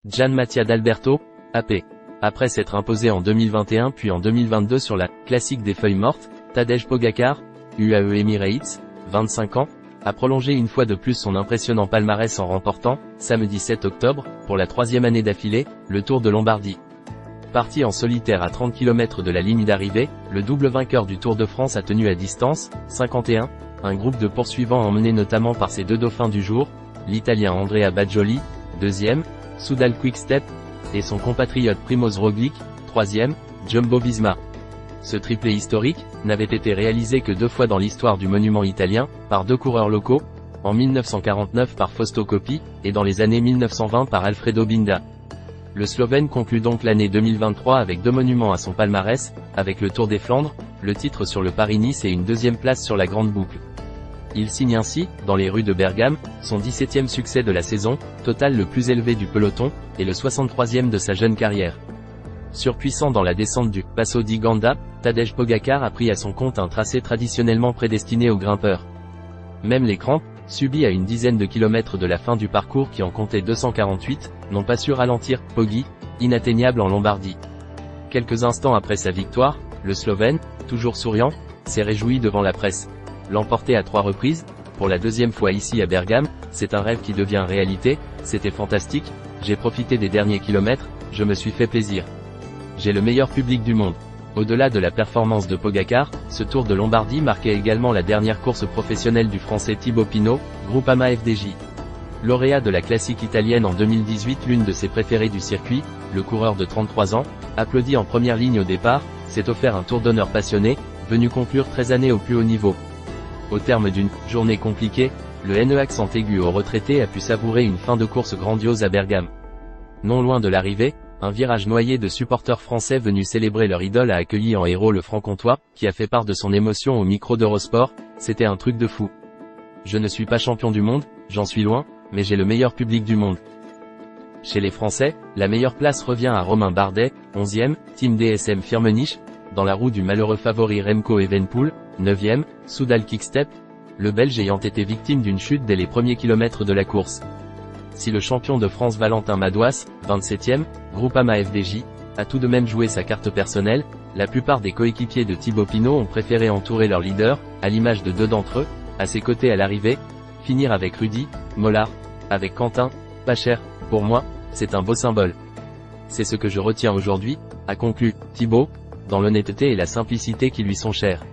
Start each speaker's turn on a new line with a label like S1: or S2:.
S1: Gianmattia D'Alberto, AP. Après s'être imposé en 2021 puis en 2022 sur la classique des feuilles mortes, Tadej Pogačar, UAE Emirates, 25 ans, a prolongé une fois de plus son impressionnant palmarès en remportant, samedi 7 octobre, pour la troisième année d'affilée, le Tour de Lombardie. Parti en solitaire à 30 km de la ligne d'arrivée, le double vainqueur du Tour de France a tenu à distance, 51, un groupe de poursuivants emmené notamment par ses deux dauphins du jour, l'Italien Andrea Bajoli, deuxième, Soudal Quick-Step, et son compatriote Primož Roglič, troisième, Jumbo-Visma. Ce triplé historique n'avait été réalisé que 2 fois dans l'histoire du monument italien, par 2 coureurs locaux, en 1949 par Fausto Coppi, et dans les années 1920 par Alfredo Binda. Le Slovène conclut donc l'année 2023 avec 2 monuments à son palmarès, avec le Tour des Flandres, le titre sur le Paris-Nice et une 2e place sur la Grande Boucle. Il signe ainsi, dans les rues de Bergame, son 17e succès de la saison, total le plus élevé du peloton, et le 63e de sa jeune carrière. Surpuissant dans la descente du Passo di Ganda, Tadej Pogačar a pris à son compte un tracé traditionnellement prédestiné aux grimpeurs. Même les crampes, subies à une dizaine de kilomètres de la fin du parcours qui en comptait 248, n'ont pas su ralentir Poggi, inatteignable en Lombardie. Quelques instants après sa victoire, le Slovène, toujours souriant, s'est réjoui devant la presse. L'emporter à 3 reprises, pour la 2e fois ici à Bergame, c'est un rêve qui devient réalité, c'était fantastique, j'ai profité des derniers kilomètres, je me suis fait plaisir. J'ai le meilleur public du monde. Au-delà de la performance de Pogačar, ce Tour de Lombardie marquait également la dernière course professionnelle du Français Thibaut Pinot, Groupama FDJ. Lauréat de la classique italienne en 2018, l'une de ses préférées du circuit, le coureur de 33 ans, applaudi en première ligne au départ, s'est offert un tour d'honneur passionné, venu conclure 13 années au plus haut niveau. Au terme d'une journée compliquée, le NE accent aigu au retraité a pu savourer une fin de course grandiose à Bergame. Non loin de l'arrivée, un virage noyé de supporters français venus célébrer leur idole a accueilli en héros le franc-comtois, qui a fait part de son émotion au micro d'Eurosport, c'était un truc de fou. Je ne suis pas champion du monde, j'en suis loin, mais j'ai le meilleur public du monde. Chez les Français, la meilleure place revient à Romain Bardet, 11e, Team DSM Firmenich, dans la roue du malheureux favori Remco Evenepoel, 9e, Soudal Quick-Step, le Belge ayant été victime d'une chute dès les premiers kilomètres de la course. Si le champion de France Valentin Madouas, 27e, Groupama FDJ, a tout de même joué sa carte personnelle, la plupart des coéquipiers de Thibaut Pinot ont préféré entourer leur leader, à l'image de 2 d'entre eux, à ses côtés à l'arrivée, finir avec Rudy, Mollard, avec Quentin, pas cher, pour moi, c'est un beau symbole. C'est ce que je retiens aujourd'hui, a conclu Thibaut, dans l'honnêteté et la simplicité qui lui sont chères.